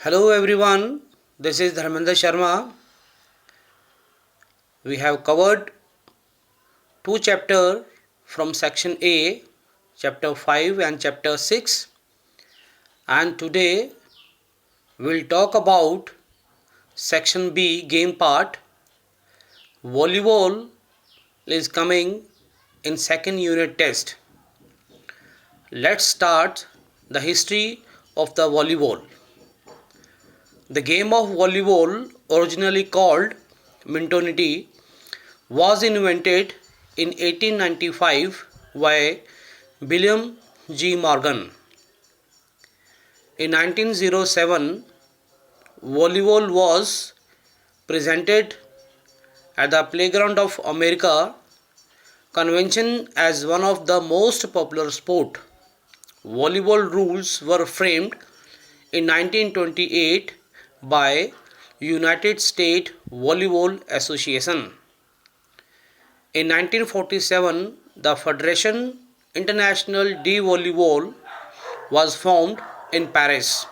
Hello everyone, this is Dharmendra Sharma. We have covered two chapters from section A, chapter 5 and chapter 6, and today we'll talk about section B game part. Volleyball is coming in second unit test. Let's start the history of the volleyball. The game of volleyball, originally called Mintonity, was invented in 1895 by William G. Morgan. In 1907, volleyball was presented at the Playground of America convention as one of the most popular sport. Volleyball rules were framed in 1928 by United States Volleyball Association. In 1947, the Federation Internationale de Volleyball was formed in Paris.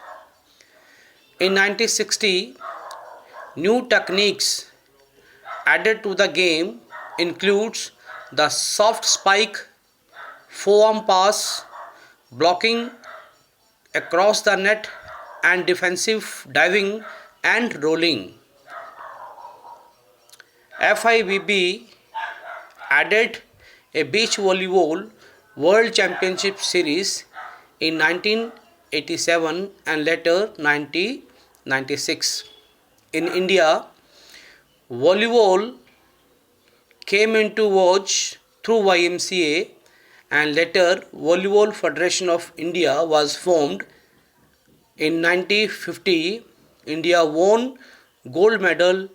In 1960, new techniques added to the game includes the soft spike, forearm pass, blocking across the net, and defensive diving and rolling. FIVB added a beach volleyball world championship series in 1987 and later 1996. In India, volleyball came into watch through YMCA and later Volleyball Federation of India was formed. In 1950, India won gold medal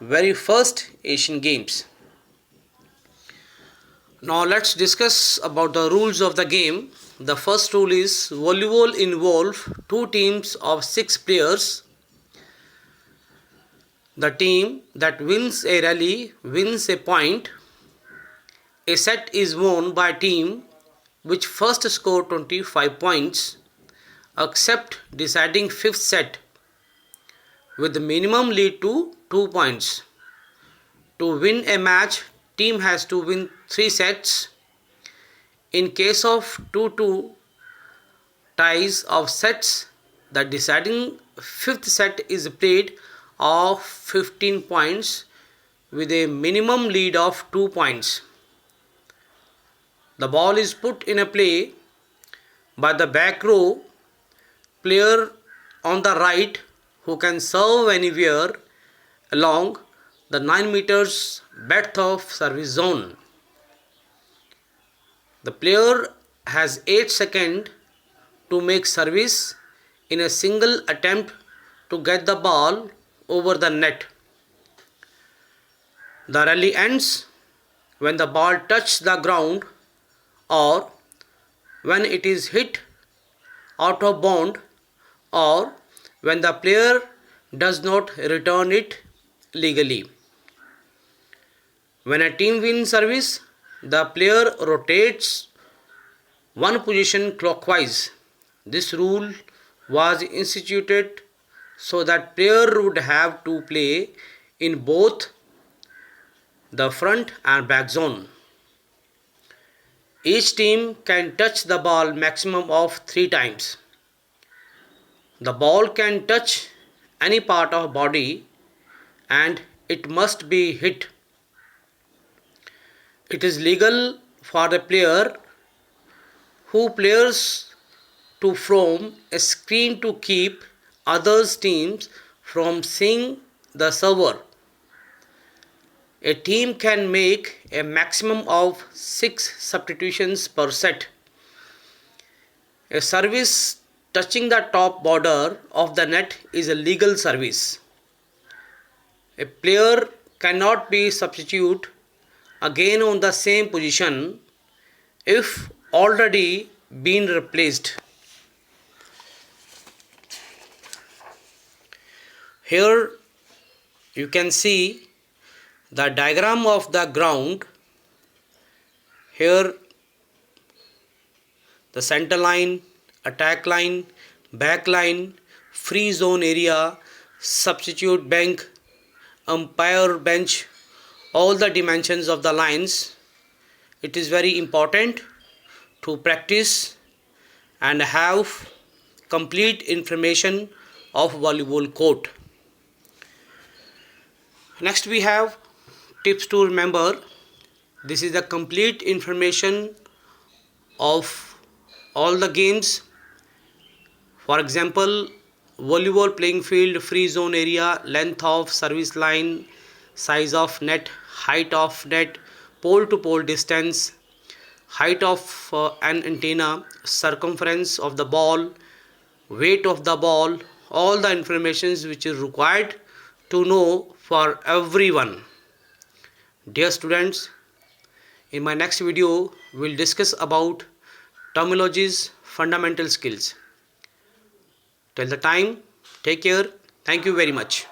very first Asian Games. Now let's discuss about the rules of the game. The first rule is volleyball involves two teams of 6 players. The team that wins a rally wins a point. A set is won by a team which first score 25 points, except deciding fifth set with the minimum lead to 2 points. To win a match, team has to win 3 sets. In case of 2-2 ties of sets, the deciding fifth set is played of 15 points with a minimum lead of 2 points. The ball is put in a play by the back row player on the right who can serve anywhere along the 9 meters breadth of service zone. The player has 8 seconds to make service in a single attempt to get the ball over the net. The rally ends when the ball touches the ground or when it is hit out of bound or when the player does not return it legally. When a team wins service, the player rotates one position clockwise. This rule was instituted so that player would have to play in both the front and back zone. Each team can touch the ball maximum of 3 times. The ball can touch any part of body and it must be hit. It is legal for the player who plays to form a screen to keep other teams from seeing the server. A team can make a maximum of 6 substitutions per set. A service touching the top border of the net is a legal service. A player cannot be substituted again on the same position if already been replaced. Here you can see the diagram of the ground. Here the center line, attack line, back line, free zone area, substitute bank, umpire bench, all the dimensions of the lines. It is very important to practice and have complete information of volleyball court. Next we have tips to remember. This is the complete information of all the games. For example, volleyball playing field, free zone area, length of service line, size of net, height of net, pole to pole distance, height of an antenna, circumference of the ball, weight of the ball, all the informations which is required to know for everyone. Dear students, in my next video we will discuss about terminologies, fundamental skills. Till the time, take care. Thank you very much.